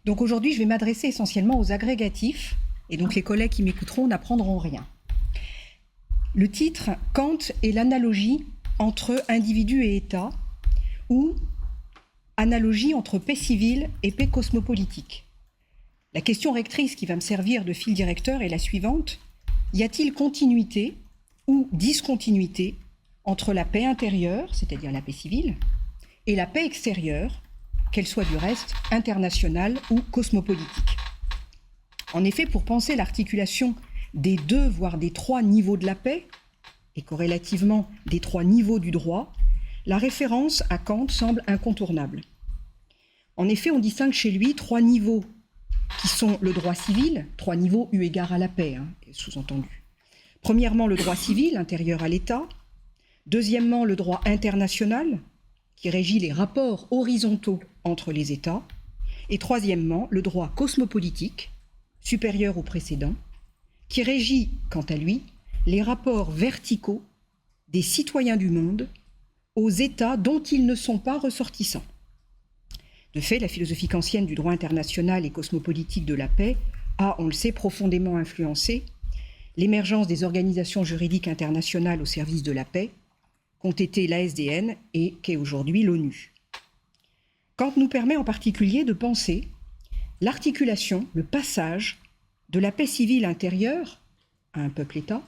Donc aujourd'hui, je vais m'adresser essentiellement aux agrégatifs, et donc les collègues qui m'écouteront n'apprendront rien. Le titre « Kant et l'analogie entre individu et État » ou « Analogie entre paix civile et paix cosmopolitique ». La question rectrice qui va me servir de fil directeur est la suivante. Y a-t-il continuité ou discontinuité entre la paix intérieure, c'est-à-dire la paix civile, et la paix extérieure, qu'elle soit du reste internationale ou cosmopolitique? En effet, pour penser l'articulation des deux, voire des trois niveaux de la paix, et corrélativement des trois niveaux du droit, la référence à Kant semble incontournable. En effet, on distingue chez lui trois niveaux qui sont le droit civil, trois niveaux eu égard à la paix, sous-entendu. Premièrement, le droit civil, intérieur à l'État. Deuxièmement, le droit international, qui régit les rapports horizontaux entre les États. Et troisièmement, le droit cosmopolitique, supérieur au précédent, qui régit, quant à lui, les rapports verticaux des citoyens du monde aux États dont ils ne sont pas ressortissants. De fait, la philosophie kantienne du droit international et cosmopolitique de la paix a, on le sait, profondément influencé l'émergence des organisations juridiques internationales au service de la paix, qu'ont été l'ASDN et qu'est aujourd'hui l'ONU. Kant nous permet en particulier de penser l'articulation, le passage de la paix civile intérieure à un peuple-État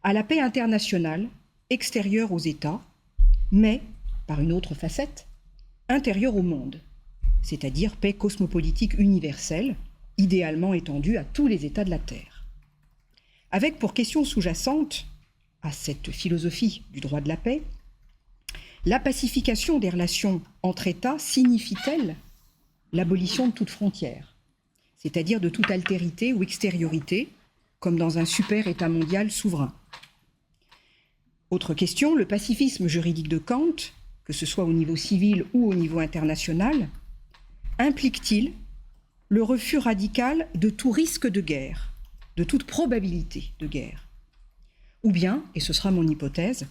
à la paix internationale extérieure aux États, mais, par une autre facette, intérieure au monde, c'est-à-dire paix cosmopolitique universelle, idéalement étendue à tous les États de la Terre. Avec pour question sous-jacente à cette philosophie du droit de la paix, la pacification des relations entre États signifie-t-elle l'abolition de toute frontière, c'est-à-dire de toute altérité ou extériorité, comme dans un super-État mondial souverain? Autre question, le pacifisme juridique de Kant, que ce soit au niveau civil ou au niveau international, implique-t-il le refus radical de tout risque de guerre, de toute probabilité de guerre? Ou bien, et ce sera mon hypothèse,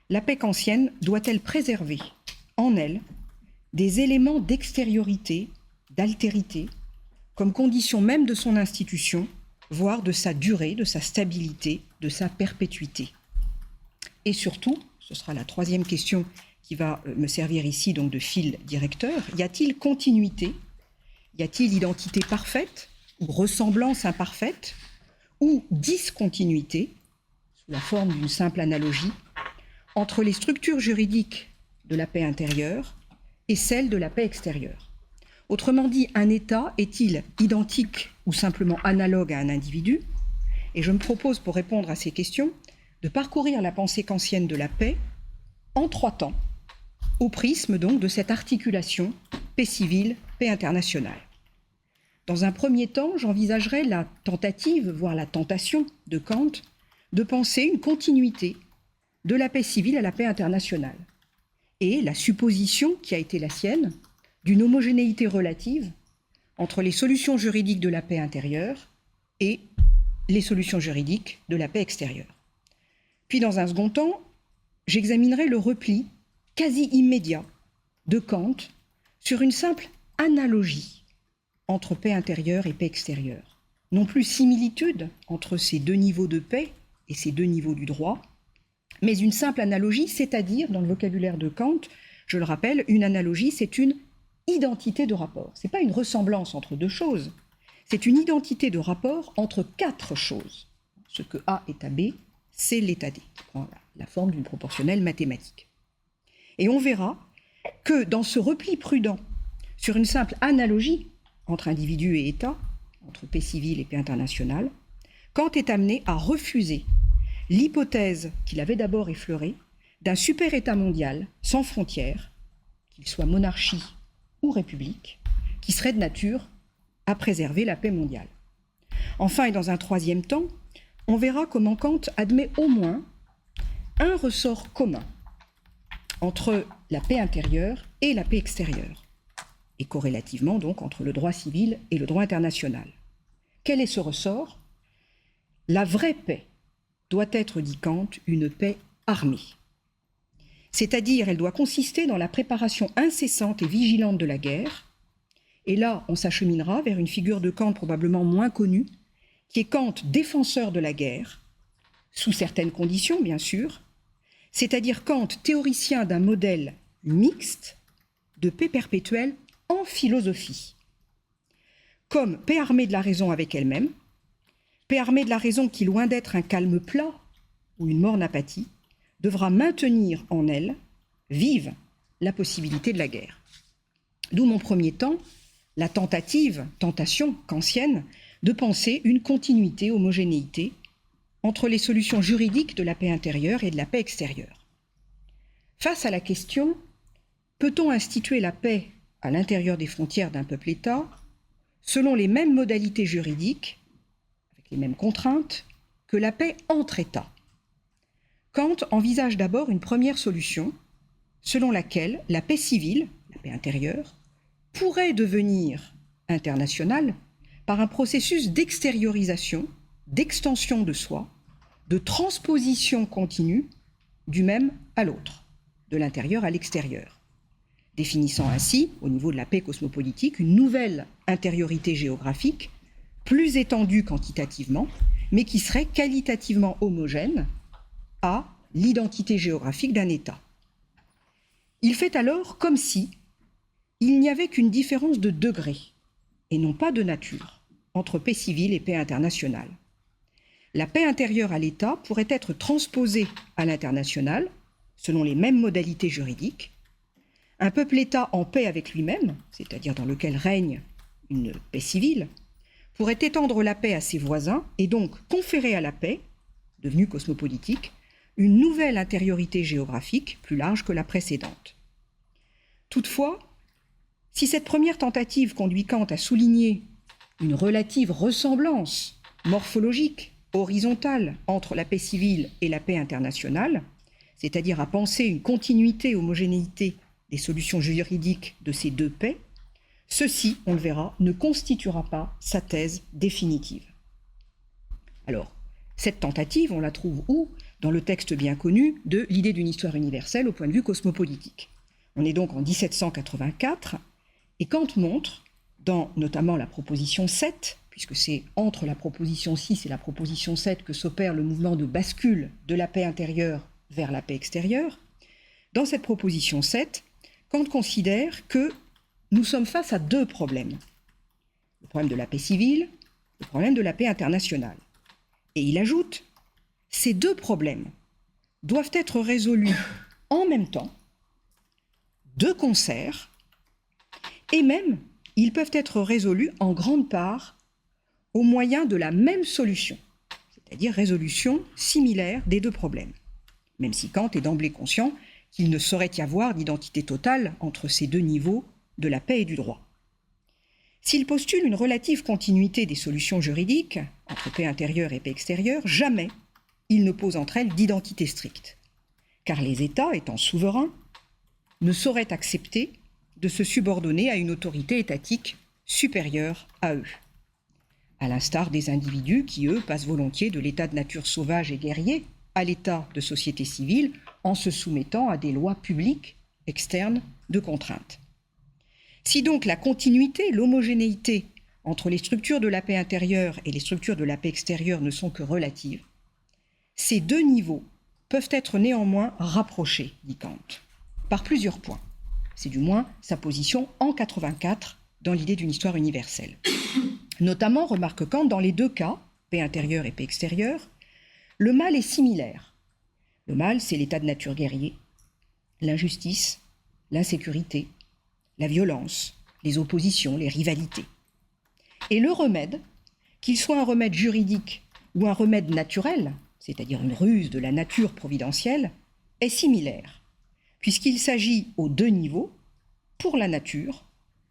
la paix kantienne doit-elle préserver en elle des éléments d'extériorité, d'altérité, comme condition même de son institution, voire de sa durée, de sa stabilité, de sa perpétuité? Et surtout, ce sera la troisième question qui va me servir ici donc de fil directeur, y a-t-il continuité, y a-t-il identité parfaite ou ressemblance imparfaite, ou discontinuité, sous la forme d'une simple analogie, entre les structures juridiques de la paix intérieure et celles de la paix extérieure? Autrement dit, un État est-il identique ou simplement analogue à un individu? Et je me propose, pour répondre à ces questions, de parcourir la pensée kantienne de la paix en trois temps, au prisme donc de cette articulation paix civile, paix internationale. Dans un premier temps, j'envisagerai la tentative, voire la tentation de Kant, de penser une continuité de la paix civile à la paix internationale, et la supposition qui a été la sienne d'une homogénéité relative entre les solutions juridiques de la paix intérieure et les solutions juridiques de la paix extérieure. Puis, dans un second temps, j'examinerai le repli quasi immédiat de Kant sur une simple analogie entre paix intérieure et paix extérieure. Non plus similitude entre ces deux niveaux de paix et ces deux niveaux du droit, mais une simple analogie, c'est-à-dire, dans le vocabulaire de Kant, je le rappelle, une analogie, c'est une identité de rapport. Ce n'est pas une ressemblance entre deux choses, c'est une identité de rapport entre quatre choses. Ce que A est à B, c'est l'état D, qui prend la forme d'une proportionnelle mathématique. Et on verra que dans ce repli prudent sur une simple analogie entre individu et État, entre paix civile et paix internationale, Kant est amené à refuser l'hypothèse qu'il avait d'abord effleurée d'un super-État mondial sans frontières, qu'il soit monarchie ou république, qui serait de nature à préserver la paix mondiale. Enfin, et dans un troisième temps, on verra comment Kant admet au moins un ressort commun entre la paix intérieure et la paix extérieure, et corrélativement donc entre le droit civil et le droit international. Quel est ce ressort? La vraie paix doit être, dit Kant, une paix armée. C'est-à-dire, elle doit consister dans la préparation incessante et vigilante de la guerre Et là, on s'acheminera vers une figure de Kant probablement moins connue, qui est Kant défenseur de la guerre, sous certaines conditions bien sûr, c'est-à-dire Kant théoricien d'un modèle mixte de paix perpétuelle en philosophie, comme paix armée de la raison avec elle-même, paix armée de la raison qui, loin d'être un calme plat ou une morne apathie, devra maintenir en elle, vive, la possibilité de la guerre. D'où mon premier temps, la tentation kantienne, de penser une continuité, homogénéité entre les solutions juridiques de la paix intérieure et de la paix extérieure. Face à la question, peut-on instituer la paix à l'intérieur des frontières d'un peuple-État selon les mêmes modalités juridiques, avec les mêmes contraintes, que la paix entre États? Kant envisage d'abord une première solution selon laquelle la paix civile, la paix intérieure, pourrait devenir internationale par un processus d'extériorisation, d'extension de soi, de transposition continue du même à l'autre, de l'intérieur à l'extérieur, définissant ainsi, au niveau de la paix cosmopolitique, une nouvelle intériorité géographique, plus étendue quantitativement, mais qui serait qualitativement homogène à l'identité géographique d'un État. Il fait alors comme si il n'y avait qu'une différence de degré, et non pas de nature, entre paix civile et paix internationale. La paix intérieure à l'État pourrait être transposée à l'international, selon les mêmes modalités juridiques. Un peuple-État en paix avec lui-même, c'est-à-dire dans lequel règne une paix civile, pourrait étendre la paix à ses voisins et donc conférer à la paix, devenue cosmopolitique, une nouvelle intériorité géographique plus large que la précédente. Toutefois, si cette première tentative conduit Kant à souligner une relative ressemblance morphologique, horizontale, entre la paix civile et la paix internationale, c'est-à-dire à penser une continuité, homogénéité des solutions juridiques de ces deux paix, ceci, on le verra, ne constituera pas sa thèse définitive. Alors, cette tentative, on la trouve où? Dans le texte bien connu de l'idée d'une histoire universelle au point de vue cosmopolitique. On est donc en 1784, et Kant montre, dans notamment la proposition 7, puisque c'est entre la proposition 6 et la proposition 7 que s'opère le mouvement de bascule de la paix intérieure vers la paix extérieure, dans cette proposition 7, Kant considère que nous sommes face à deux problèmes. Le problème de la paix civile, le problème de la paix internationale. Et il ajoute, ces deux problèmes doivent être résolus en même temps, de concert, et même, ils peuvent être résolus en grande part au moyen de la même solution, c'est-à-dire résolution similaire des deux problèmes, même si Kant est d'emblée conscient qu'il ne saurait y avoir d'identité totale entre ces deux niveaux de la paix et du droit. S'il postule une relative continuité des solutions juridiques, entre paix intérieure et paix extérieure, jamais il ne pose entre elles d'identité stricte, car les États, étant souverains, ne sauraient accepter de se subordonner à une autorité étatique supérieure à eux, à l'instar des individus qui, eux, passent volontiers de l'état de nature sauvage et guerrier à l'état de société civile en se soumettant à des lois publiques externes de contrainte. Si donc la continuité, l'homogénéité entre les structures de la paix intérieure et les structures de la paix extérieure ne sont que relatives, ces deux niveaux peuvent être néanmoins rapprochés, dit Kant, par plusieurs points. C'est du moins sa position en 84 dans l'idée d'une histoire universelle. Notamment, remarque Kant, dans les deux cas, paix intérieure et paix extérieure, le mal est similaire. Le mal, c'est l'état de nature guerrier, l'injustice, l'insécurité, la violence, les oppositions, les rivalités. Et le remède, qu'il soit un remède juridique ou un remède naturel, c'est-à-dire une ruse de la nature providentielle, est similaire, puisqu'il s'agit aux deux niveaux, pour la nature,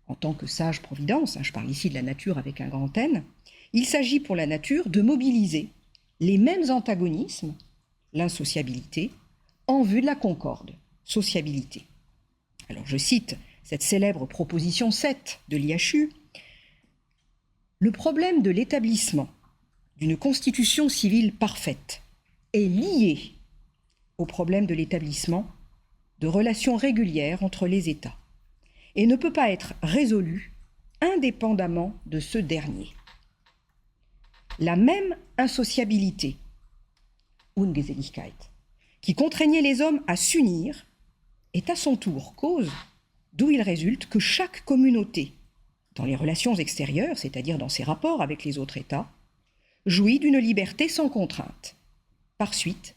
en tant que sage providence, je parle ici de la nature avec un grand N, il s'agit pour la nature de mobiliser les mêmes antagonismes, l'insociabilité, en vue de la concorde, sociabilité. Alors je cite cette célèbre proposition 7 de l'IHU, « Le problème de l'établissement d'une constitution civile parfaite est lié au problème de l'établissement de relations régulières entre les États et ne peut pas être résolu indépendamment de ce dernier. La même insociabilité, Ungeselligkeit, qui contraignait les hommes à s'unir, est à son tour cause d'où il résulte que chaque communauté, dans les relations extérieures, c'est-à-dire dans ses rapports avec les autres États, jouit d'une liberté sans contrainte. Par suite,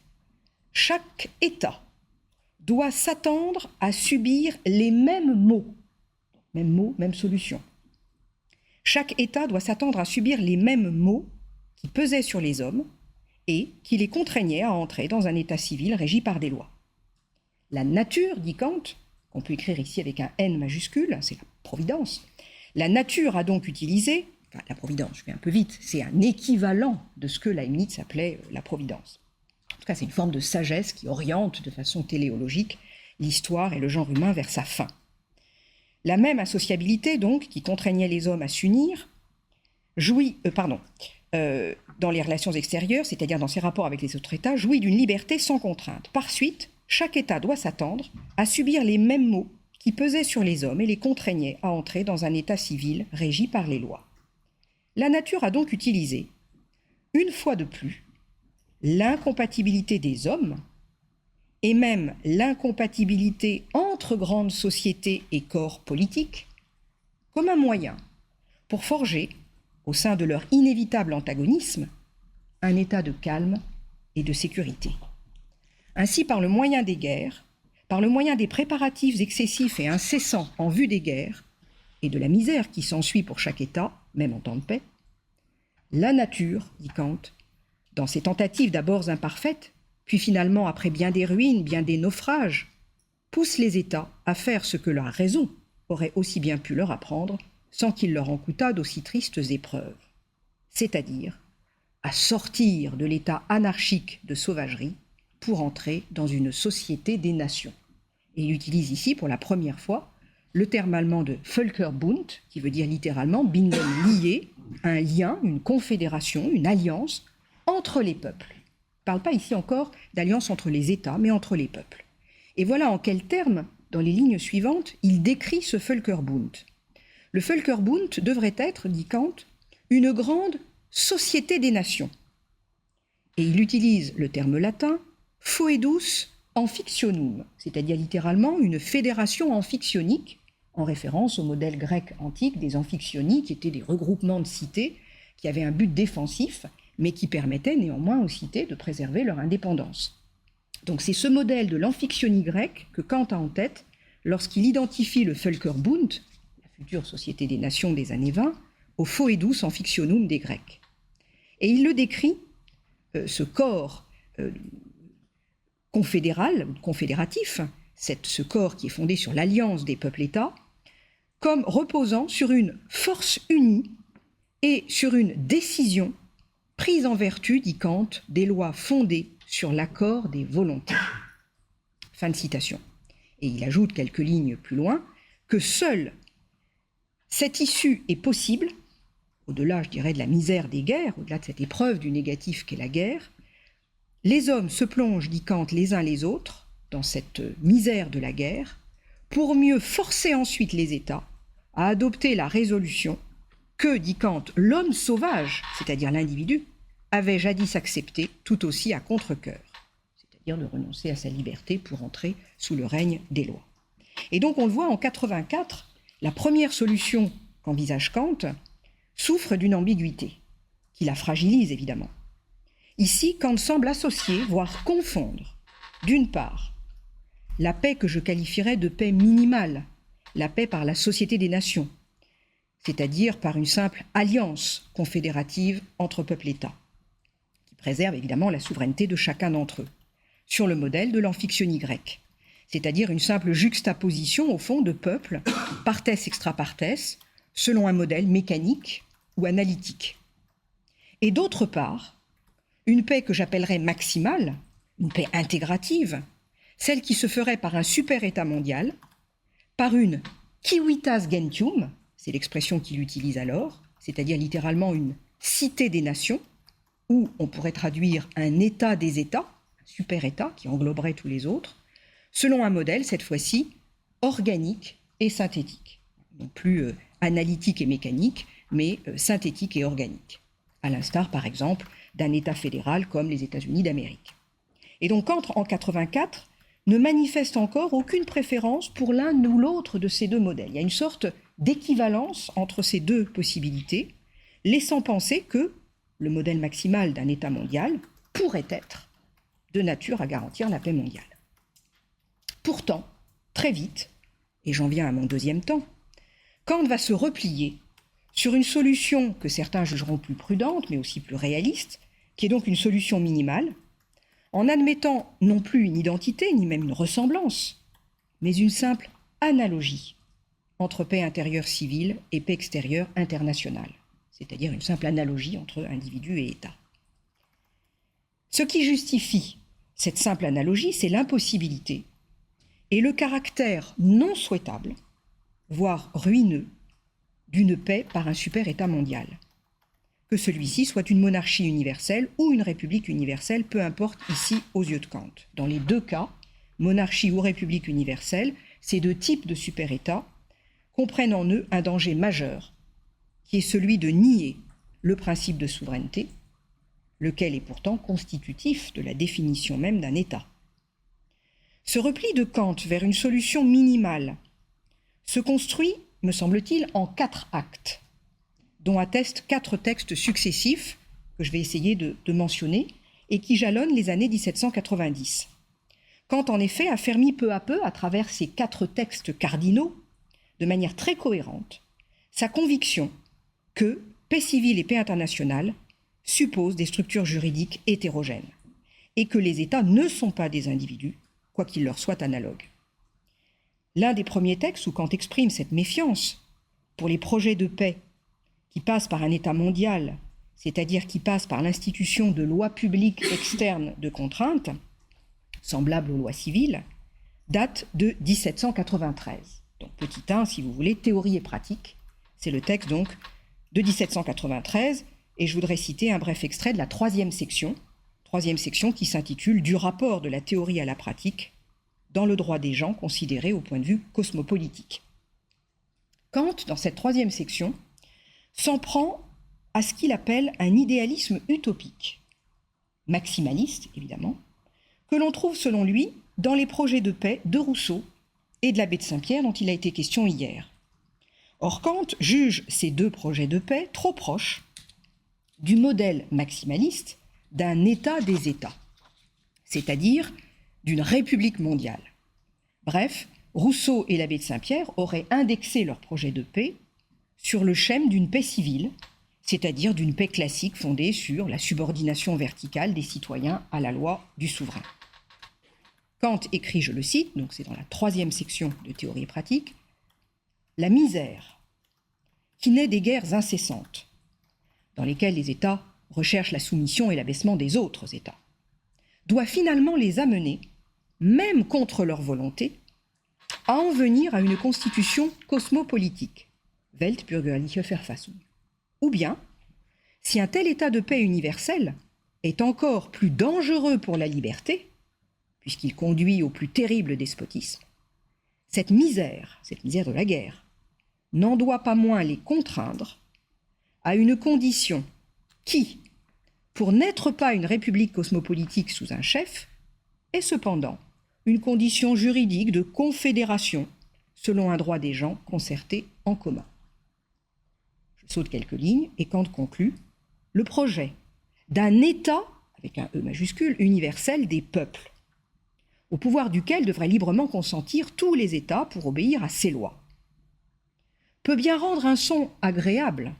chaque État doit s'attendre à subir les mêmes maux, même solution. Chaque État doit s'attendre à subir les mêmes maux qui pesaient sur les hommes et qui les contraignaient à entrer dans un État civil régi par des lois. La nature, dit Kant, qu'on peut écrire ici avec un N majuscule, c'est la providence. La nature a donc utilisé, enfin la providence, je vais un peu vite, c'est un équivalent de ce que Leibniz appelait la providence. En tout cas, c'est une forme de sagesse qui oriente de façon téléologique l'histoire et le genre humain vers sa fin. La même associabilité, donc, qui contraignait les hommes à s'unir, dans les relations extérieures, c'est-à-dire dans ses rapports avec les autres États, jouit d'une liberté sans contrainte. Par suite, chaque État doit s'attendre à subir les mêmes maux qui pesaient sur les hommes et les contraignaient à entrer dans un État civil régi par les lois. La nature a donc utilisé, une fois de plus, l'incompatibilité des hommes et même l'incompatibilité entre grandes sociétés et corps politiques comme un moyen pour forger, au sein de leur inévitable antagonisme, un état de calme et de sécurité. Ainsi, par le moyen des guerres, par le moyen des préparatifs excessifs et incessants en vue des guerres, et de la misère qui s'ensuit pour chaque État, même en temps de paix, la nature, dit Kant, dans ses tentatives d'abord imparfaites, puis finalement après bien des ruines, bien des naufrages, pousse les États à faire ce que la raison aurait aussi bien pu leur apprendre, sans qu'il leur en coûtât d'aussi tristes épreuves, c'est-à-dire à sortir de l'état anarchique de sauvagerie pour entrer dans une société des nations. Et il utilise ici pour la première fois le terme allemand de Völkerbund, qui veut dire littéralement binden, lié, un lien, une confédération, une alliance entre les peuples. Il ne parle pas ici encore d'alliance entre les États, mais entre les peuples. Et voilà en quels termes, dans les lignes suivantes, il décrit ce Völkerbund. Le Völkerbund devrait être, dit Kant, une grande société des nations. Et il utilise le terme latin foedus amphictionum, c'est-à-dire littéralement une fédération amphicyonique, en référence au modèle grec antique des amphicyonies, qui étaient des regroupements de cités qui avaient un but défensif, mais qui permettaient néanmoins aux cités de préserver leur indépendance. Donc c'est ce modèle de l'amphictyonie grecque que Kant a en tête lorsqu'il identifie le Völkerbund, future Société des Nations des années 20, au foedus amphicyonum des Grecs. Et il le décrit, ce corps confédéral, confédératif, ce corps qui est fondé sur l'alliance des peuples-États, comme reposant sur une force unie et sur une décision prise en vertu, dit Kant, des lois fondées sur l'accord des volontés. Fin de citation. Et il ajoute quelques lignes plus loin que seule cette issue est possible, au-delà, je dirais, de la misère des guerres, au-delà de cette épreuve du négatif qu'est la guerre. Les hommes se plongent, dit Kant, les uns les autres, dans cette misère de la guerre, pour mieux forcer ensuite les États à adopter la résolution que, dit Kant, l'homme sauvage, c'est-à-dire l'individu, avait jadis acceptée tout aussi à contre-cœur, c'est-à-dire de renoncer à sa liberté pour entrer sous le règne des lois. Et donc on le voit en 84, la première solution qu'envisage Kant souffre d'une ambiguïté, qui la fragilise évidemment. Ici, Kant semble associer, voire confondre, d'une part, la paix que je qualifierais de paix minimale, la paix par la Société des Nations, c'est-à-dire par une simple alliance confédérative entre peuples-États, qui préserve évidemment la souveraineté de chacun d'entre eux, sur le modèle de l'amphictyonie grecque, c'est-à-dire une simple juxtaposition au fond de peuples, partes extra partes, selon un modèle mécanique ou analytique. Et d'autre part, une paix que j'appellerais maximale, une paix intégrative, celle qui se ferait par un super-État mondial, par une civitas gentium, c'est l'expression qu'il utilise alors, c'est-à-dire littéralement une cité des nations, ou on pourrait traduire un État des États, un super-État qui engloberait tous les autres, selon un modèle, cette fois-ci, organique et synthétique. Non plus analytique et mécanique, mais synthétique et organique, à l'instar par exemple d'un État fédéral comme les États-Unis d'Amérique. Et donc Kant, en 1984, ne manifeste encore aucune préférence pour l'un ou l'autre de ces deux modèles. Il y a une sorte d'équivalence entre ces deux possibilités, laissant penser que le modèle maximal d'un État mondial pourrait être de nature à garantir la paix mondiale. Pourtant, très vite, et j'en viens à mon deuxième temps, Kant va se replier sur une solution que certains jugeront plus prudente, mais aussi plus réaliste, qui est donc une solution minimale, en admettant non plus une identité, ni même une ressemblance, mais une simple analogie entre paix intérieure civile et paix extérieure internationale, c'est-à-dire une simple analogie entre individus et États. Ce qui justifie cette simple analogie, c'est l'impossibilité et le caractère non souhaitable, voire ruineux, d'une paix par un super-État mondial. Que celui-ci soit une monarchie universelle ou une république universelle, peu importe ici aux yeux de Kant. Dans les deux cas, monarchie ou république universelle, ces deux types de super-États comprennent en eux un danger majeur, qui est celui de nier le principe de souveraineté, lequel est pourtant constitutif de la définition même d'un État. Ce repli de Kant vers une solution minimale se construit, me semble-t-il, en 4 actes, dont attestent 4 textes successifs, que je vais essayer de mentionner, et qui jalonnent les années 1790. Kant, en effet, affermit peu à peu, à travers ces 4 textes cardinaux, de manière très cohérente, sa conviction que paix civile et paix internationale supposent des structures juridiques hétérogènes, et que les États ne sont pas des individus, quoi qu'il leur soit analogue. L'un des premiers textes où Kant exprime cette méfiance pour les projets de paix qui passent par un État mondial, c'est-à-dire qui passent par l'institution de lois publiques externes de contrainte, semblables aux lois civiles, date de 1793. Donc petit 1, si vous voulez, théorie et pratique. C'est le texte donc de 1793, et je voudrais citer un bref extrait de la troisième section qui s'intitule « Du rapport de la théorie à la pratique dans le droit des gens considéré au point de vue cosmopolitique ». Kant, dans cette troisième section, s'en prend à ce qu'il appelle un idéalisme utopique, maximaliste évidemment, que l'on trouve selon lui dans les projets de paix de Rousseau et de l'abbé de Saint-Pierre dont il a été question hier. Or Kant juge ces deux projets de paix trop proches du modèle maximaliste d'un État des États, c'est-à-dire d'une république mondiale. Bref, Rousseau et l'abbé de Saint-Pierre auraient indexé leur projet de paix sur le schème d'une paix civile, c'est-à-dire d'une paix classique fondée sur la subordination verticale des citoyens à la loi du souverain. Kant écrit, je le cite, donc c'est dans la troisième section de Théorie et pratique, « La misère, qui naît des guerres incessantes, dans lesquelles les États recherchent la soumission et l'abaissement des autres États, doit finalement les amener, même contre leur volonté, à en venir à une constitution cosmopolitique, Weltbürgerliche Verfassung. Ou bien, si un tel état de paix universel est encore plus dangereux pour la liberté, puisqu'il conduit au plus terrible despotisme, cette misère de la guerre, n'en doit pas moins les contraindre à une condition qui, pour n'être pas une république cosmopolitique sous un chef, est cependant une condition juridique de confédération selon un droit des gens concerté en commun. » Je saute quelques lignes et Kant conclut « Le projet d'un État, avec un E majuscule, universel des peuples, au pouvoir duquel devraient librement consentir tous les États pour obéir à ses lois, peut bien rendre un son agréable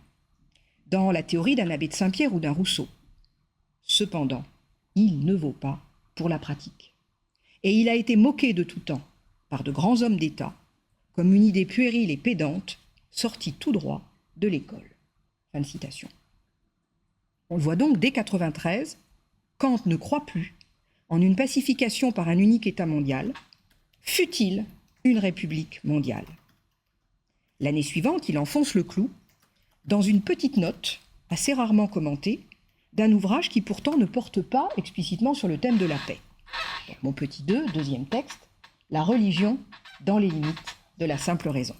dans la théorie d'un abbé de Saint-Pierre ou d'un Rousseau. Cependant, il ne vaut pas pour la pratique. Et il a été moqué de tout temps par de grands hommes d'État comme une idée puérile et pédante sortie tout droit de l'école. » Fin de citation. On le voit donc dès 1993, Kant ne croit plus en une pacification par un unique État mondial, fût-il une république mondiale. L'année suivante, il enfonce le clou dans une petite note, assez rarement commentée, d'un ouvrage qui pourtant ne porte pas explicitement sur le thème de la paix. Donc, mon petit 2, deuxième texte, « La religion dans les limites de la simple raison ».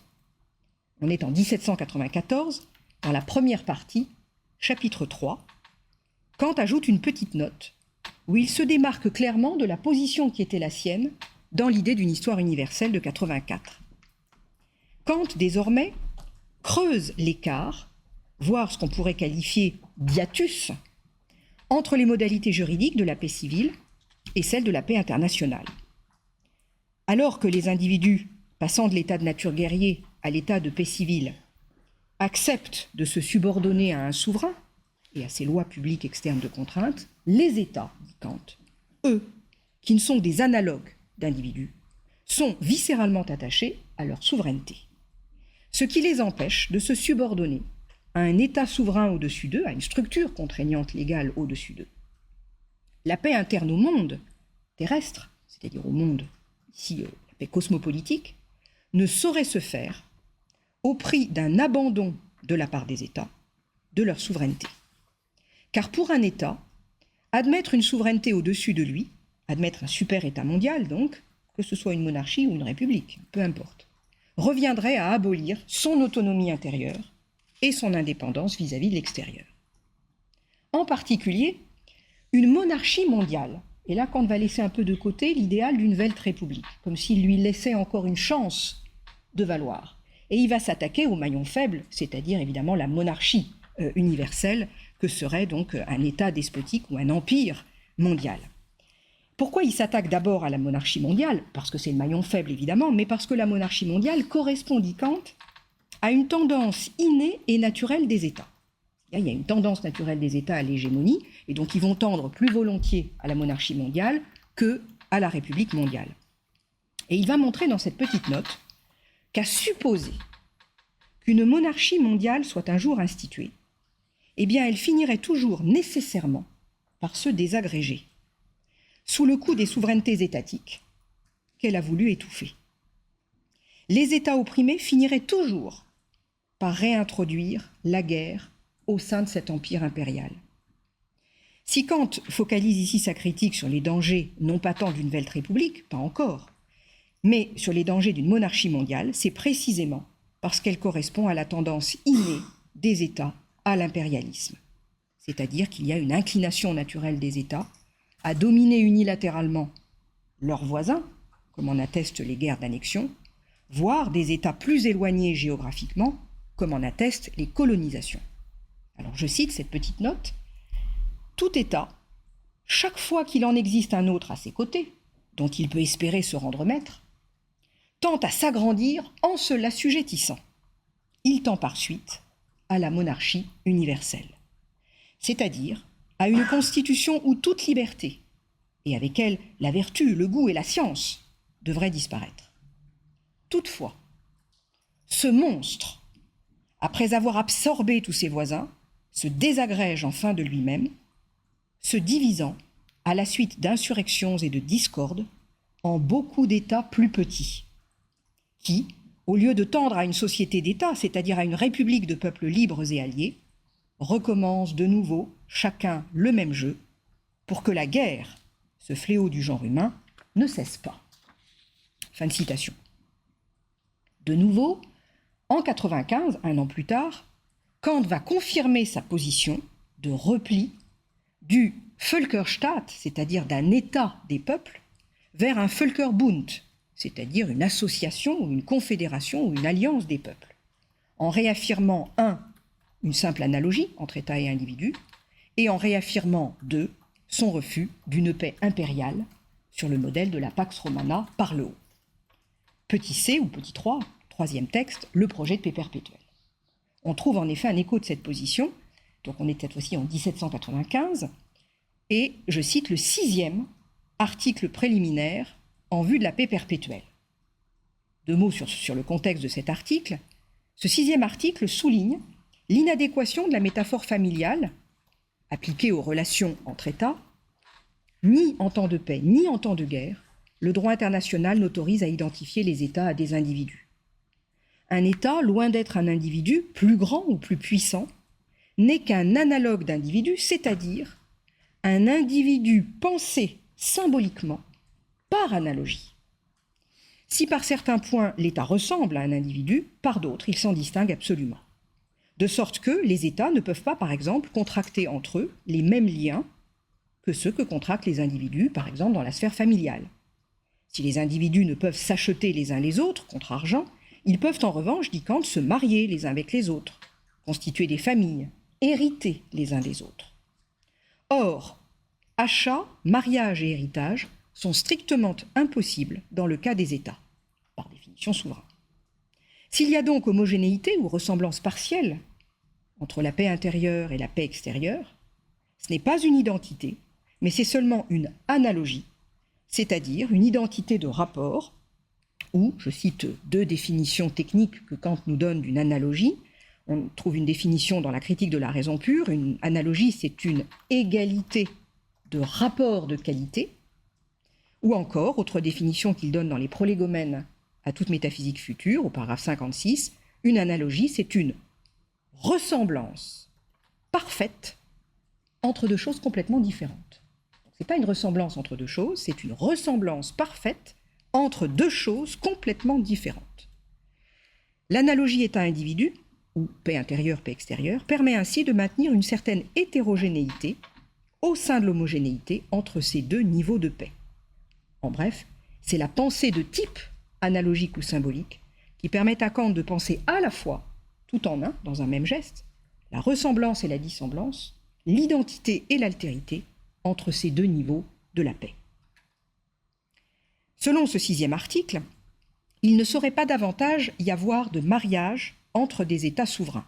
On est en 1794, dans la première partie, chapitre 3, Kant ajoute une petite note où il se démarque clairement de la position qui était la sienne dans l'idée d'une histoire universelle de 84. Kant, désormais, creuse l'écart, voire ce qu'on pourrait qualifier d'hiatus, entre les modalités juridiques de la paix civile et celles de la paix internationale. Alors que les individus, passant de l'état de nature guerrier à l'état de paix civile, acceptent de se subordonner à un souverain et à ses lois publiques externes de contrainte, les États, dit Kant, eux, qui ne sont que des analogues d'individus, sont viscéralement attachés à leur souveraineté. Ce qui les empêche de se subordonner à un État souverain au-dessus d'eux, à une structure contraignante légale au-dessus d'eux. La paix interne au monde terrestre, c'est-à-dire au monde, ici la paix cosmopolitique, ne saurait se faire au prix d'un abandon de la part des États de leur souveraineté. Car pour un État, admettre une souveraineté au-dessus de lui, admettre un super-État mondial donc, que ce soit une monarchie ou une république, peu importe, reviendrait à abolir son autonomie intérieure et son indépendance vis-à-vis de l'extérieur. En particulier, une monarchie mondiale, et là Kant va laisser un peu de côté l'idéal d'une Weltrepublik, comme s'il lui laissait encore une chance de valoir. Et il va s'attaquer au maillon faible, c'est-à-dire évidemment la monarchie universelle, que serait donc un État despotique ou un empire mondial. Pourquoi il s'attaque d'abord à la monarchie mondiale? Parce que c'est le maillon faible évidemment, mais parce que la monarchie mondiale correspond, dit Kant, à une tendance innée et naturelle des États. Il y a une tendance naturelle des États à l'hégémonie, et donc ils vont tendre plus volontiers à la monarchie mondiale qu'à la République mondiale. Et il va montrer dans cette petite note qu'à supposer qu'une monarchie mondiale soit un jour instituée, eh bien elle finirait toujours nécessairement par se désagréger, sous le coup des souverainetés étatiques qu'elle a voulu étouffer. Les États opprimés finiraient toujours par réintroduire la guerre au sein de cet empire impérial. Si Kant focalise ici sa critique sur les dangers, non pas tant d'une Weltrepublik, pas encore, mais sur les dangers d'une monarchie mondiale, c'est précisément parce qu'elle correspond à la tendance innée des États à l'impérialisme. C'est-à-dire qu'il y a une inclination naturelle des États à dominer unilatéralement leurs voisins, comme en attestent les guerres d'annexion, voire des États plus éloignés géographiquement, comme en attestent les colonisations. Alors je cite cette petite note. Tout État, chaque fois qu'il en existe un autre à ses côtés, dont il peut espérer se rendre maître, tend à s'agrandir en se l'assujettissant. Il tend par suite à la monarchie universelle, c'est-à-dire à une constitution où toute liberté, et avec elle la vertu, le goût et la science, devraient disparaître. Toutefois, ce monstre, après avoir absorbé tous ses voisins, se désagrège enfin de lui-même, se divisant, à la suite d'insurrections et de discordes, en beaucoup d'États plus petits, qui, au lieu de tendre à une société d'États, c'est-à-dire à une république de peuples libres et alliés, recommencent de nouveau, chacun le même jeu, pour que la guerre, ce fléau du genre humain, ne cesse pas. Fin de citation. De nouveau, en 1995, un an plus tard, Kant va confirmer sa position de repli du Völkerstaat, c'est-à-dire d'un État des peuples, vers un Völkerbund, c'est-à-dire une association ou une confédération ou une alliance des peuples, en réaffirmant une simple analogie entre État et individu, et en réaffirmant son refus d'une paix impériale sur le modèle de la Pax Romana par le haut. Petit c ou petit 3, troisième texte, le projet de paix perpétuelle. On trouve en effet un écho de cette position, donc on est cette fois-ci en 1795, et je cite le 6e article préliminaire en vue de la paix perpétuelle. Deux mots sur le contexte de cet article. Ce 6e article souligne l'inadéquation de la métaphore familiale appliquée aux relations entre États. Ni en temps de paix, ni en temps de guerre, le droit international n'autorise à identifier les États à des individus. Un État, loin d'être un individu, plus grand ou plus puissant, n'est qu'un analogue d'individu, c'est-à-dire un individu pensé symboliquement par analogie. Si par certains points l'État ressemble à un individu, par d'autres il s'en distingue absolument. De sorte que les États ne peuvent pas, par exemple, contracter entre eux les mêmes liens que ceux que contractent les individus, par exemple dans la sphère familiale. Si les individus ne peuvent s'acheter les uns les autres contre argent, ils peuvent en revanche, dit Kant, se marier les uns avec les autres, constituer des familles, hériter les uns des autres. Or, achat, mariage et héritage sont strictement impossibles dans le cas des États, par définition souverains. S'il y a donc homogénéité ou ressemblance partielle entre la paix intérieure et la paix extérieure, ce n'est pas une identité, mais c'est seulement une analogie, c'est-à-dire une identité de rapport, ou, je cite deux définitions techniques que Kant nous donne d'une analogie. On trouve une définition dans la critique de la raison pure. Une analogie, c'est une égalité de rapport de qualité. Ou encore, autre définition qu'il donne dans les prolégomènes à toute métaphysique future, au paragraphe 56, une analogie, c'est une ressemblance parfaite entre deux choses complètement différentes. Ce n'est pas une ressemblance entre deux choses, c'est une ressemblance parfaite entre deux choses complètement différentes. L'analogie État-individu, ou paix intérieure, paix extérieure, permet ainsi de maintenir une certaine hétérogénéité au sein de l'homogénéité entre ces deux niveaux de paix. En bref, c'est la pensée de type analogique ou symbolique qui permet à Kant de penser à la fois, tout en un, dans un même geste, la ressemblance et la dissemblance, l'identité et l'altérité entre ces deux niveaux de la paix. Selon ce 6e article, il ne saurait pas davantage y avoir de mariage entre des États souverains.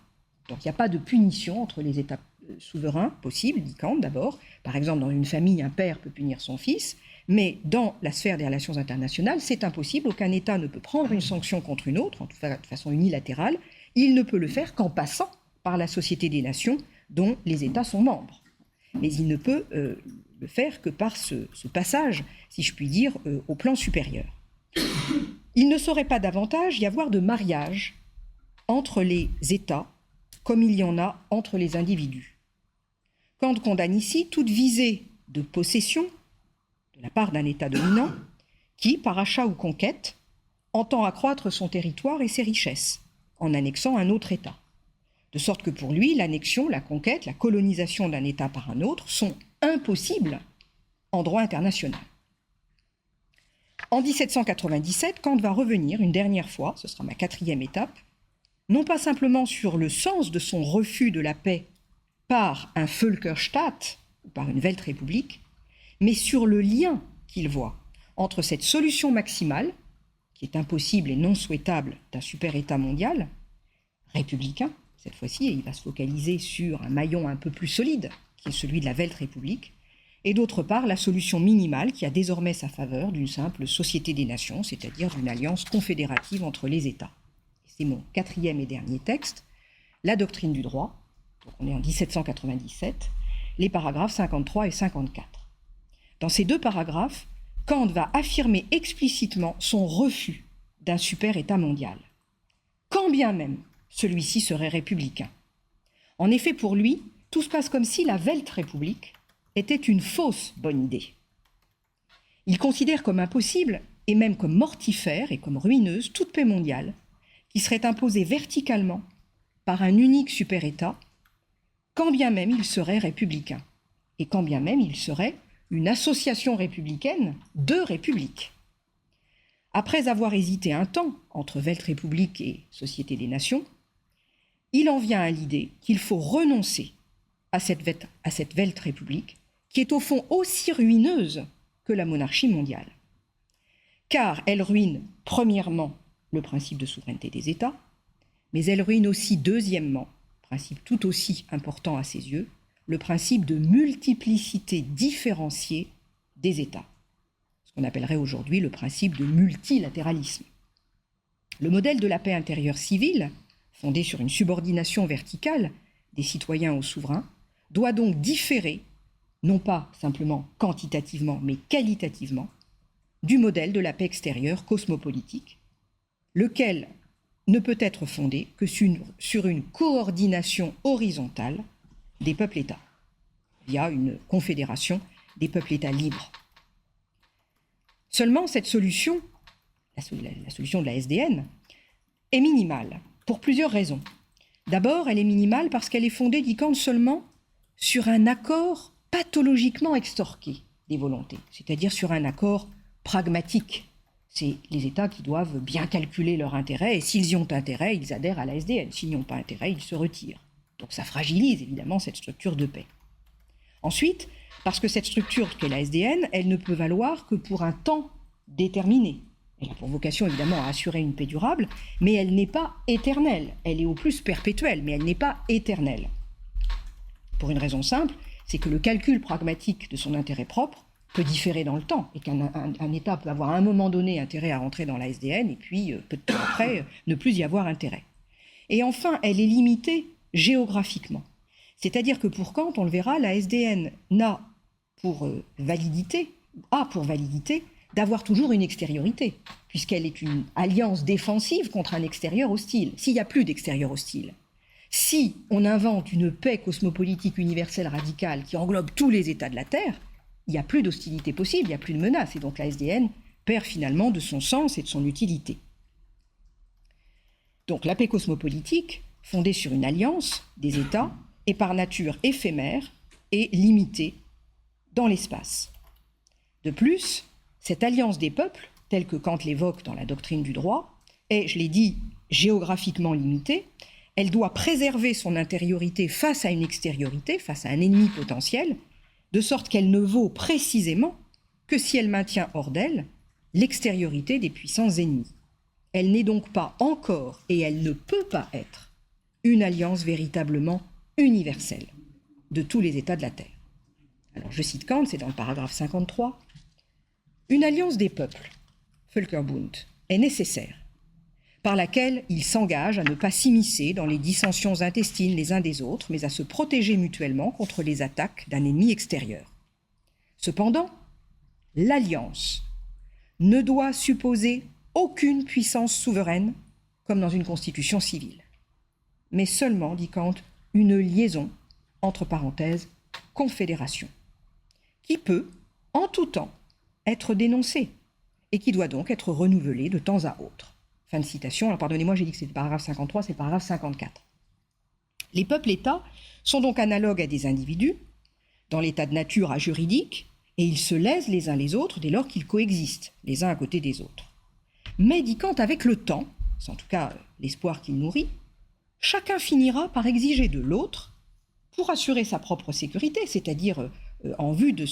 Donc il n'y a pas de punition entre les États souverains possible, dit Kant d'abord. Par exemple, dans une famille, un père peut punir son fils, mais dans la sphère des relations internationales, c'est impossible. Aucun État ne peut prendre une sanction contre une autre, en tout cas de façon unilatérale. Il ne peut le faire qu'en passant par la Société des Nations dont les États sont membres. Mais il ne peut le faire que par ce passage, si je puis dire, au plan supérieur. Il ne saurait pas davantage y avoir de mariage entre les États comme il y en a entre les individus. Kant condamne ici toute visée de possession de la part d'un État dominant qui, par achat ou conquête, entend accroître son territoire et ses richesses en annexant un autre État. De sorte que pour lui, l'annexion, la conquête, la colonisation d'un État par un autre sont impossibles en droit international. En 1797, Kant va revenir une dernière fois, ce sera ma 4e étape, non pas simplement sur le sens de son refus de la paix par un Völkerstaat, ou par une Weltrepublik, mais sur le lien qu'il voit entre cette solution maximale, qui est impossible et non souhaitable d'un super-État mondial, républicain, cette fois-ci, et il va se focaliser sur un maillon un peu plus solide, qui est celui de la Weltrepublik, et d'autre part la solution minimale qui a désormais sa faveur d'une simple société des nations, c'est-à-dire d'une alliance confédérative entre les États. C'est mon 4e et dernier texte, la doctrine du droit, donc on est en 1797, les paragraphes 53 et 54. Dans ces deux paragraphes, Kant va affirmer explicitement son refus d'un super-État mondial, quand bien même celui-ci serait républicain. En effet, pour lui, tout se passe comme si la Weltrepublik était une fausse bonne idée. Il considère comme impossible, et même comme mortifère et comme ruineuse, toute paix mondiale qui serait imposée verticalement par un unique super-État, quand bien même il serait républicain, et quand bien même il serait une association républicaine de républiques. Après avoir hésité un temps entre Weltrepublik et Société des Nations, il en vient à l'idée qu'il faut renoncer à cette Weltrepublik, qui est au fond aussi ruineuse que la monarchie mondiale. Car elle ruine, premièrement, le principe de souveraineté des États, mais elle ruine aussi, deuxièmement, principe tout aussi important à ses yeux, le principe de multiplicité différenciée des États, ce qu'on appellerait aujourd'hui le principe de multilatéralisme. Le modèle de la paix intérieure civile, fondé sur une subordination verticale des citoyens aux souverains, doit donc différer, non pas simplement quantitativement, mais qualitativement, du modèle de la paix extérieure cosmopolitique, lequel ne peut être fondé que sur une coordination horizontale des peuples-États, via une confédération des peuples-États libres. Seulement, cette solution la solution de la SDN, est minimale, pour plusieurs raisons. D'abord, elle est minimale parce qu'elle est fondée, dit Kant, seulement sur un accord pathologiquement extorqué des volontés, c'est-à-dire sur un accord pragmatique. C'est les États qui doivent bien calculer leur intérêt, et s'ils y ont intérêt, ils adhèrent à la SDN. S'ils n'y ont pas intérêt, ils se retirent. Donc ça fragilise évidemment cette structure de paix. Ensuite, parce que cette structure qu'est la SDN, elle ne peut valoir que pour un temps déterminé. Elle a pour vocation évidemment à assurer une paix durable, mais elle n'est pas éternelle. Elle est au plus perpétuelle, mais elle n'est pas éternelle. Pour une raison simple, c'est que le calcul pragmatique de son intérêt propre peut différer dans le temps, et qu'un État peut avoir à un moment donné intérêt à rentrer dans la SDN, et puis peu de temps après, ne plus y avoir intérêt. Et enfin, elle est limitée géographiquement. C'est-à-dire que pour Kant, on le verra, la SDN a pour validité d'avoir toujours une extériorité, puisqu'elle est une alliance défensive contre un extérieur hostile. S'il n'y a plus d'extérieur hostile, si on invente une paix cosmopolitique universelle radicale qui englobe tous les États de la Terre, il n'y a plus d'hostilité possible, il n'y a plus de menace, et donc la SDN perd finalement de son sens et de son utilité. Donc la paix cosmopolitique, fondée sur une alliance des États, est par nature éphémère et limitée dans l'espace. De plus, cette alliance des peuples, telle que Kant l'évoque dans la doctrine du droit, est, je l'ai dit, géographiquement limitée. Elle doit préserver son intériorité face à une extériorité, face à un ennemi potentiel, de sorte qu'elle ne vaut précisément que si elle maintient hors d'elle l'extériorité des puissances ennemies. Elle n'est donc pas encore, et elle ne peut pas être, une alliance véritablement universelle de tous les États de la Terre. Alors je cite Kant, c'est dans le paragraphe 53. Une alliance des peuples, Völkerbund, est nécessaire, par laquelle ils s'engagent à ne pas s'immiscer dans les dissensions intestines les uns des autres, mais à se protéger mutuellement contre les attaques d'un ennemi extérieur. Cependant, l'alliance ne doit supposer aucune puissance souveraine, comme dans une constitution civile, mais seulement, dit Kant, une liaison, entre parenthèses, confédération, qui peut, en tout temps, être dénoncée et qui doit donc être renouvelée de temps à autre. Fin de citation. Alors pardonnez-moi, j'ai dit que c'était le paragraphe 53, c'est le paragraphe 54. Les peuples-États sont donc analogues à des individus, dans l'état de nature à juridique, et ils se lèsent les uns les autres dès lors qu'ils coexistent, les uns à côté des autres. Mais, dit Kant, avec le temps, c'est en tout cas l'espoir qu'il nourrit, chacun finira par exiger de l'autre, pour assurer sa propre sécurité, c'est-à-dire en vue du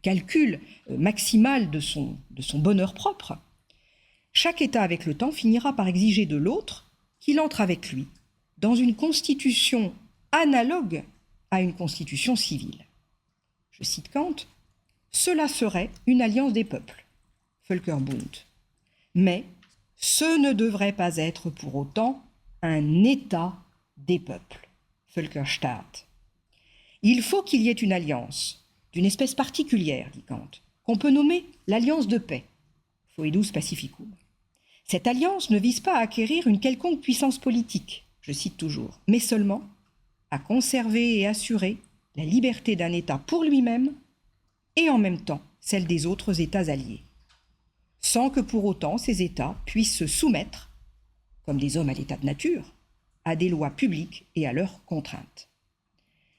calcul maximal de son bonheur propre, chaque État avec le temps finira par exiger de l'autre qu'il entre avec lui dans une constitution analogue à une constitution civile. Je cite Kant, « Cela serait une alliance des peuples, Völkerbund, mais ce ne devrait pas être pour autant un État des peuples, Völkerstaat. Il faut qu'il y ait une alliance d'une espèce particulière, dit Kant, qu'on peut nommer l'alliance de paix, Foedus Pacificum. Cette alliance ne vise pas à acquérir une quelconque puissance politique, je cite toujours, mais seulement à conserver et assurer la liberté d'un État pour lui-même et en même temps celle des autres États alliés, sans que pour autant ces États puissent se soumettre, comme des hommes à l'état de nature, à des lois publiques et à leurs contraintes.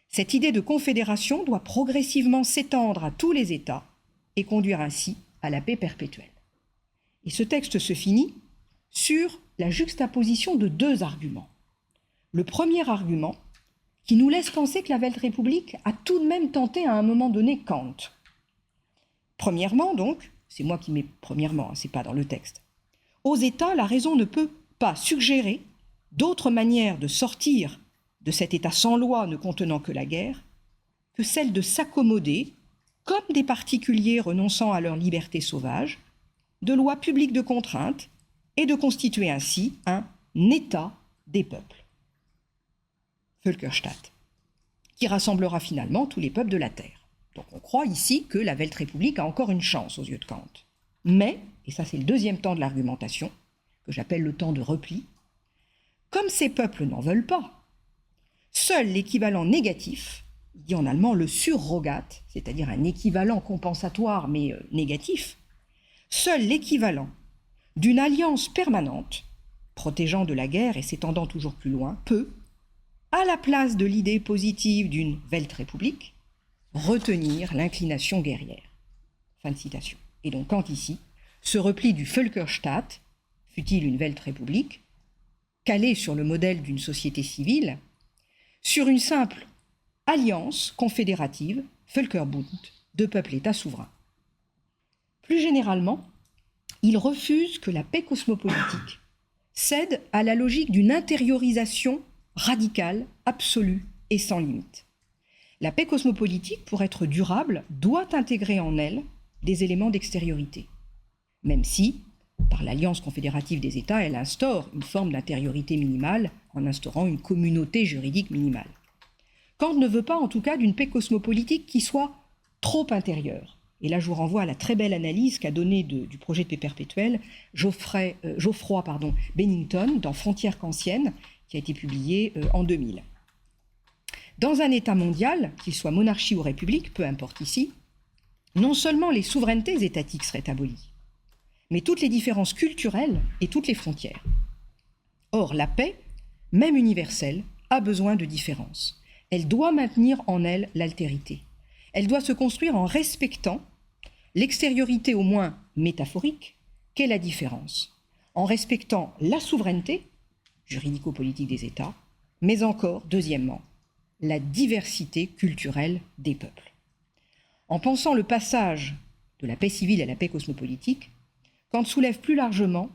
Cette idée de confédération doit progressivement s'étendre à tous les États et conduire ainsi à la paix perpétuelle. Et ce texte se finit sur la juxtaposition de deux arguments. Le premier argument, qui nous laisse penser que la Weltrepublik a tout de même tenté à un moment donné Kant. Premièrement, donc, c'est moi qui mets premièrement, c'est pas dans le texte, aux États, la raison ne peut pas suggérer d'autre manière de sortir de cet État sans loi ne contenant que la guerre que celle de s'accommoder, comme des particuliers renonçant à leur liberté sauvage, de lois publiques de contrainte et de constituer ainsi un État des peuples, Völkerstaat, qui rassemblera finalement tous les peuples de la Terre. Donc on croit ici que la Weltrepublik a encore une chance aux yeux de Kant. Mais, et ça c'est le deuxième temps de l'argumentation, que j'appelle le temps de repli, comme ces peuples n'en veulent pas, seul l'équivalent négatif, il dit en allemand le Surrogat, c'est-à-dire un équivalent compensatoire mais négatif, seul l'équivalent d'une alliance permanente, protégeant de la guerre et s'étendant toujours plus loin, peut, à la place de l'idée positive d'une Weltrepublik, retenir l'inclination guerrière. Fin de citation. Et donc, quand ici, ce repli du Völkerstaat, fût-il une Weltrepublik, calé sur le modèle d'une société civile, sur une simple alliance confédérative, Völkerbund, de peuples-États souverains. Plus généralement, il refuse que la paix cosmopolitique cède à la logique d'une intériorisation radicale, absolue et sans limite. La paix cosmopolitique, pour être durable, doit intégrer en elle des éléments d'extériorité, même si, par l'alliance confédérative des États, elle instaure une forme d'intériorité minimale en instaurant une communauté juridique minimale. Kant ne veut pas, en tout cas, d'une paix cosmopolitique qui soit trop intérieure. Et là, je vous renvoie à la très belle analyse qu'a donnée du projet de paix perpétuelle Geoffroy Bennington dans Frontières kantiennes, qui a été publié en 2000. Dans un État mondial, qu'il soit monarchie ou république, peu importe ici, non seulement les souverainetés étatiques seraient abolies, mais toutes les différences culturelles et toutes les frontières. Or, la paix, même universelle, a besoin de différences. Elle doit maintenir en elle l'altérité. Elle doit se construire en respectant l'extériorité au moins métaphorique qu'est la différence, en respectant la souveraineté juridico-politique des États, mais encore, deuxièmement, la diversité culturelle des peuples. En pensant le passage de la paix civile à la paix cosmopolitique, Kant soulève plus largement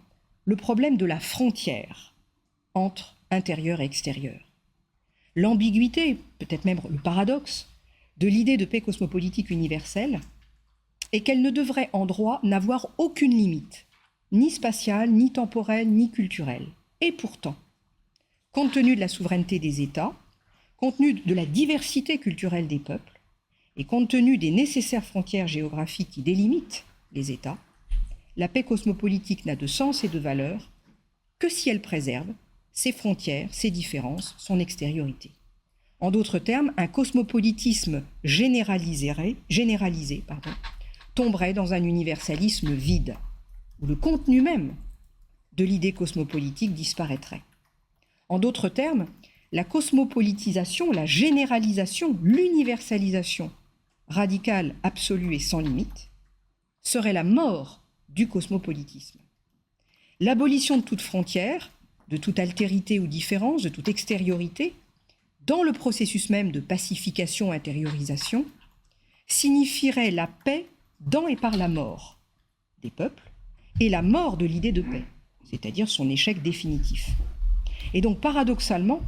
le problème de la frontière entre intérieur et extérieur. L'ambiguïté, peut-être même le paradoxe, de l'idée de paix cosmopolitique universelle est qu'elle ne devrait en droit n'avoir aucune limite, ni spatiale, ni temporelle, ni culturelle. Et pourtant, compte tenu de la souveraineté des États, compte tenu de la diversité culturelle des peuples, et compte tenu des nécessaires frontières géographiques qui délimitent les États, la paix cosmopolitique n'a de sens et de valeur que si elle préserve ses frontières, ses différences, son extériorité. En d'autres termes, un cosmopolitisme généralisé tomberait dans un universalisme vide, où le contenu même de l'idée cosmopolitique disparaîtrait. En d'autres termes, la cosmopolitisation, la généralisation, l'universalisation radicale, absolue et sans limite serait la mort du cosmopolitisme. L'abolition de toute frontière, de toute altérité ou différence, de toute extériorité, dans le processus même de pacification-intériorisation, signifierait la paix dans et par la mort des peuples et la mort de l'idée de paix, c'est-à-dire son échec définitif. Et donc, paradoxalement,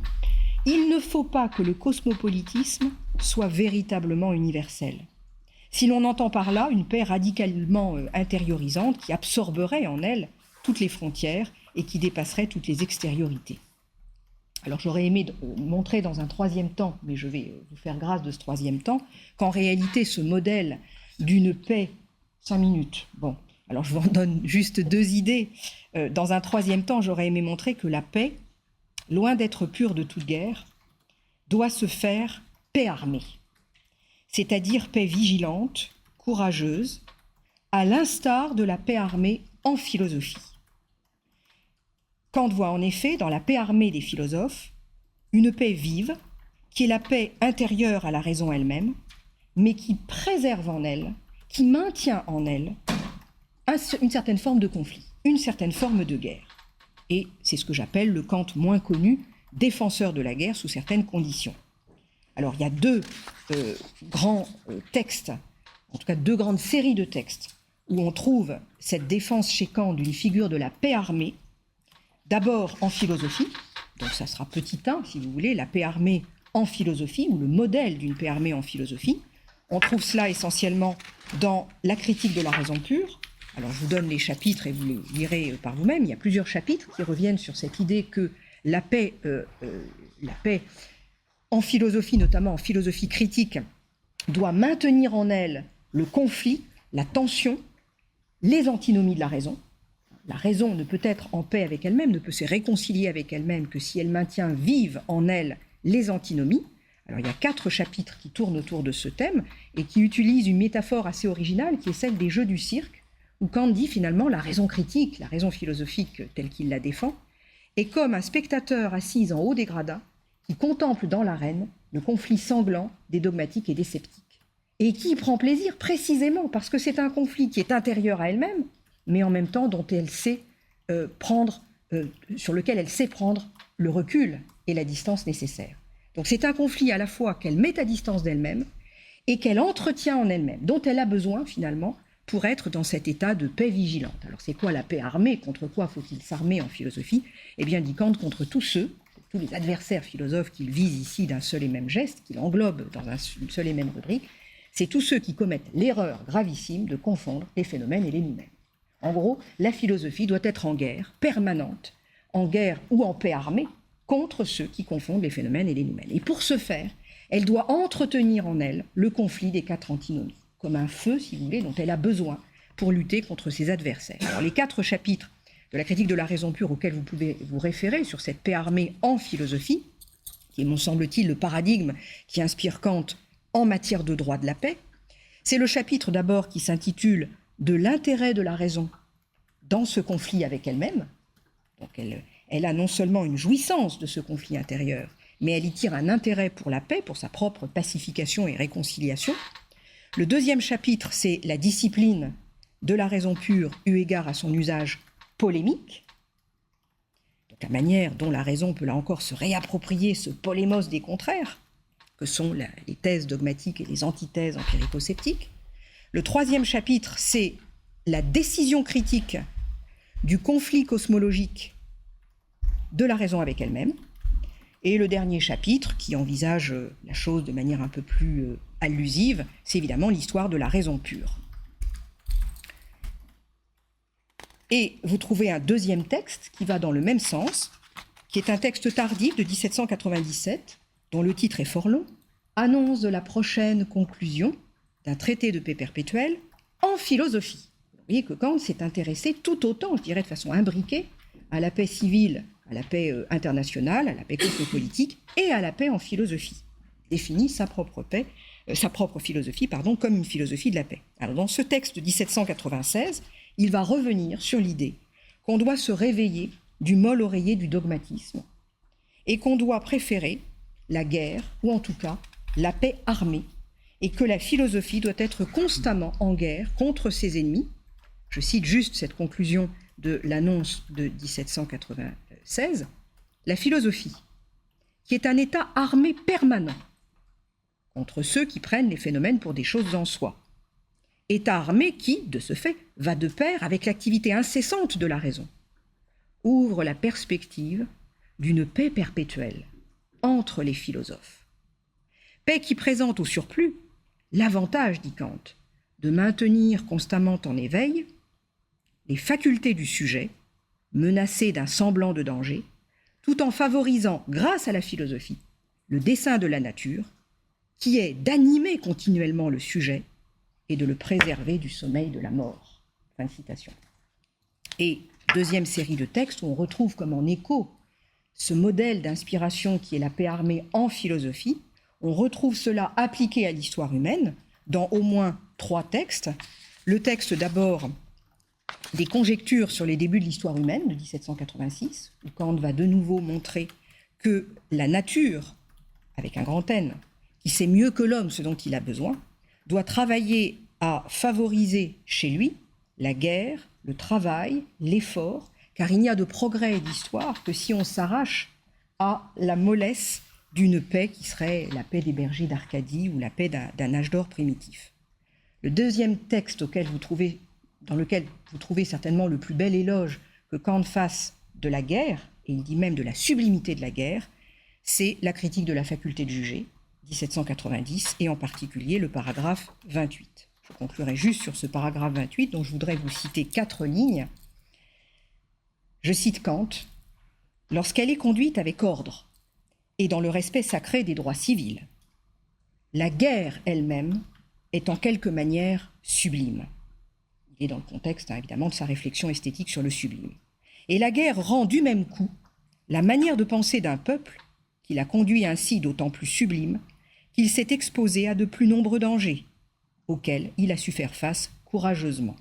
il ne faut pas que le cosmopolitisme soit véritablement universel. Si l'on entend par là une paix radicalement intériorisante qui absorberait en elle toutes les frontières et qui dépasserait toutes les extériorités. Alors j'aurais aimé montrer dans un troisième temps, mais je vais vous faire grâce de ce troisième temps, qu'en réalité ce modèle d'une paix, 5 minutes, bon, alors je vous en donne juste 2 idées. Dans un troisième temps, j'aurais aimé montrer que la paix, loin d'être pure de toute guerre, doit se faire paix armée, c'est-à-dire paix vigilante, courageuse, à l'instar de la paix armée en philosophie. Kant voit en effet dans la paix armée des philosophes une paix vive, qui est la paix intérieure à la raison elle-même, mais qui préserve en elle, qui maintient en elle une certaine forme de conflit, une certaine forme de guerre. Et c'est ce que j'appelle le Kant moins connu, défenseur de la guerre sous certaines conditions. Alors il y a 2 grands textes, en tout cas 2 grandes séries de textes, où on trouve cette défense chez Kant d'une figure de la paix armée, d'abord en philosophie, donc ça sera petit 1, si vous voulez, la paix armée en philosophie, ou le modèle d'une paix armée en philosophie. On trouve cela essentiellement dans la critique de la raison pure. Alors je vous donne les chapitres et vous les lirez par vous-même. Il y a plusieurs chapitres qui reviennent sur cette idée que la paix en philosophie, notamment en philosophie critique, doit maintenir en elle le conflit, la tension, les antinomies de la raison. La raison ne peut être en paix avec elle-même, ne peut se réconcilier avec elle-même que si elle maintient vives en elle les antinomies. Alors il y a 4 chapitres qui tournent autour de ce thème et qui utilisent une métaphore assez originale qui est celle des jeux du cirque, où Kant dit finalement la raison critique, la raison philosophique telle qu'il la défend, est comme un spectateur assis en haut des gradins qui contemple dans l'arène le conflit sanglant des dogmatiques et des sceptiques, et qui y prend plaisir précisément parce que c'est un conflit qui est intérieur à elle-même, mais en même temps dont elle sait sur lequel elle sait prendre le recul et la distance nécessaires. Donc c'est un conflit à la fois qu'elle met à distance d'elle-même et qu'elle entretient en elle-même, dont elle a besoin finalement pour être dans cet état de paix vigilante. Alors c'est quoi la paix armée? Contre quoi faut-il s'armer en philosophie? Eh bien, dit Kant, contre tous les adversaires philosophes qu'il vise ici d'un seul et même geste, qu'il englobe dans une seule et même rubrique, c'est tous ceux qui commettent l'erreur gravissime de confondre les phénomènes et les nous-mêmes. En gros, la philosophie doit être en guerre permanente, en guerre ou en paix armée, contre ceux qui confondent les phénomènes et les nous-mêmes. Et pour ce faire, elle doit entretenir en elle le conflit des quatre antinomies, comme un feu, si vous voulez, dont elle a besoin pour lutter contre ses adversaires. Alors, les 4 chapitres de la critique de la raison pure auxquels vous pouvez vous référer sur cette paix armée en philosophie, qui est, me semble-t-il, le paradigme qui inspire Kant en matière de droit de la paix, c'est le chapitre d'abord qui s'intitule « De l'intérêt de la raison dans ce conflit avec elle-même ». Donc elle a non seulement une jouissance de ce conflit intérieur, mais elle y tire un intérêt pour la paix, pour sa propre pacification et réconciliation. Le deuxième chapitre, c'est la discipline de la raison pure eu égard à son usage polémique, donc la manière dont la raison peut là encore se réapproprier ce polémos des contraires, que sont les thèses dogmatiques et les antithèses empirico-sceptiques. Le troisième chapitre, c'est la décision critique du conflit cosmologique de la raison avec elle-même. Et le dernier chapitre, qui envisage la chose de manière un peu plus allusive, c'est évidemment l'histoire de la raison pure. Et vous trouvez un deuxième texte qui va dans le même sens, qui est un texte tardif de 1797, dont le titre est fort long, « Annonce de la prochaine conclusion d'un traité de paix perpétuelle en philosophie ». Vous voyez que Kant s'est intéressé tout autant, je dirais de façon imbriquée, à la paix civile, à la paix internationale, à la paix cosmopolitique et à la paix en philosophie. Définit sa propre philosophie, comme une philosophie de la paix. Alors dans ce texte de 1796, il va revenir sur l'idée qu'on doit se réveiller du molle oreiller du dogmatisme et qu'on doit préférer la guerre, ou en tout cas la paix armée, et que la philosophie doit être constamment en guerre contre ses ennemis. Je cite juste cette conclusion de l'annonce de 1796, la philosophie, qui est un état armé permanent contre ceux qui prennent les phénomènes pour des choses en soi. État armé qui, de ce fait, va de pair avec l'activité incessante de la raison, ouvre la perspective d'une paix perpétuelle entre les philosophes. Paix qui présente au surplus l'avantage, dit Kant, de maintenir constamment en éveil les facultés du sujet, menacé d'un semblant de danger, tout en favorisant, grâce à la philosophie, le dessein de la nature, qui est d'animer continuellement le sujet et de le préserver du sommeil de la mort. Fin de citation. Et deuxième série de textes où on retrouve comme en écho ce modèle d'inspiration qui est la paix armée en philosophie, on retrouve cela appliqué à l'histoire humaine dans au moins 3 textes. Le texte d'abord des conjectures sur les débuts de l'histoire humaine de 1786, où Kant va de nouveau montrer que la nature, avec un grand N, qui sait mieux que l'homme ce dont il a besoin, doit travailler à favoriser chez lui la guerre, le travail, l'effort, car il n'y a de progrès et d'histoire que si on s'arrache à la mollesse d'une paix qui serait la paix des bergers d'Arcadie ou la paix d'un âge d'or primitif. Le deuxième texte dans lequel vous trouvez certainement le plus bel éloge que Kant fasse de la guerre, et il dit même de la sublimité de la guerre, c'est la critique de la faculté de juger, 1790, et en particulier le paragraphe 28. Je conclurai juste sur ce paragraphe 28, dont je voudrais vous citer 4 lignes. Je cite Kant, « Lorsqu'elle est conduite avec ordre et dans le respect sacré des droits civils, la guerre elle-même est en quelque manière sublime. » Il est dans le contexte, évidemment, de sa réflexion esthétique sur le sublime. Et la guerre rend du même coup la manière de penser d'un peuple qui l'a conduit ainsi d'autant plus sublime qu'il s'est exposé à de plus nombreux dangers, auxquels il a su faire face courageusement.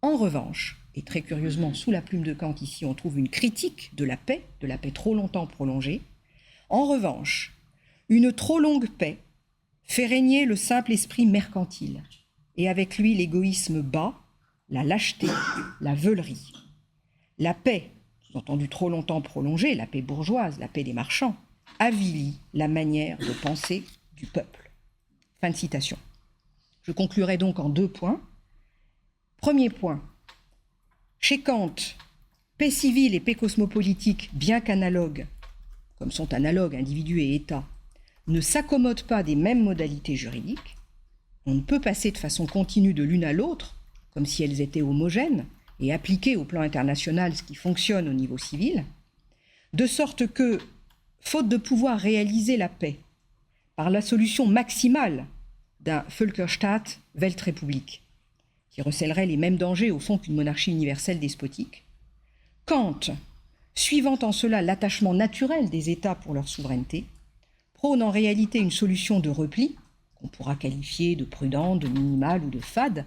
En revanche, et très curieusement, sous la plume de Kant, ici, on trouve une critique de la paix trop longtemps prolongée. En revanche, une trop longue paix fait régner le simple esprit mercantile, et avec lui l'égoïsme bas, la lâcheté, la veulerie. La paix, sous-entendu trop longtemps prolongée, la paix bourgeoise, la paix des marchands, avilit la manière de penser du peuple. Fin de citation. Je conclurai donc en 2 points. Premier point, chez Kant, paix civile et paix cosmopolitique, bien qu'analogues, comme sont analogues individus et États, ne s'accommodent pas des mêmes modalités juridiques. On ne peut passer de façon continue de l'une à l'autre, comme si elles étaient homogènes, et appliquer au plan international ce qui fonctionne au niveau civil, de sorte que, faute de pouvoir réaliser la paix par la solution maximale d'un Völkerstaat Weltrepublik, qui recèlerait les mêmes dangers au fond qu'une monarchie universelle despotique, Kant, suivant en cela l'attachement naturel des États pour leur souveraineté, prône en réalité une solution de repli, qu'on pourra qualifier de prudente, de minimale ou de fade,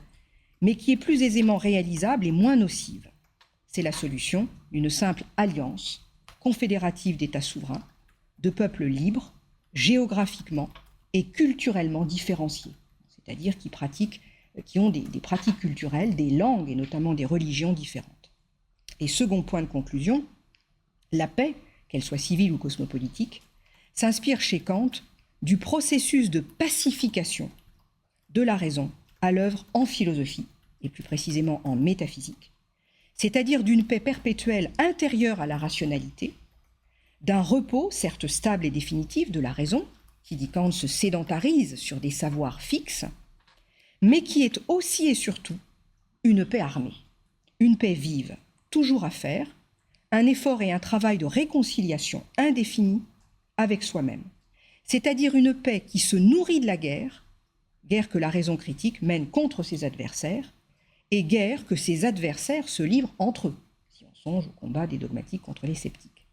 mais qui est plus aisément réalisable et moins nocive. C'est la solution d'une simple alliance confédérative d'États souverains, de peuples libres, géographiquement et culturellement différenciés, c'est-à-dire qui ont des pratiques culturelles, des langues et notamment des religions différentes. Et second point de conclusion, la paix, qu'elle soit civile ou cosmopolitique, s'inspire chez Kant du processus de pacification de la raison à l'œuvre en philosophie, et plus précisément en métaphysique, c'est-à-dire d'une paix perpétuelle intérieure à la rationalité, d'un repos, certes stable et définitif, de la raison, qui dit Kant se sédentarise sur des savoirs fixes, mais qui est aussi et surtout une paix armée, une paix vive, toujours à faire, un effort et un travail de réconciliation indéfini avec soi-même, c'est-à-dire une paix qui se nourrit de la guerre que la raison critique mène contre ses adversaires, et guerre que ses adversaires se livrent entre eux, si on songe au combat des dogmatiques contre les sceptiques.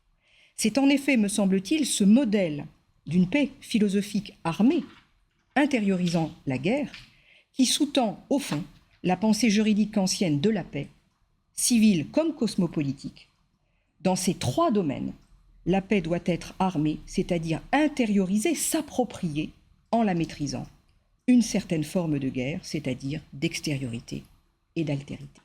C'est en effet, me semble-t-il, ce modèle d'une paix philosophique armée, intériorisant la guerre, qui sous-tend, au fond, la pensée juridique kantienne de la paix, civile comme cosmopolitique. Dans ces 3 domaines, la paix doit être armée, c'est-à-dire intérioriser, s'approprier, en la maîtrisant, une certaine forme de guerre, c'est-à-dire d'extériorité et d'altérité.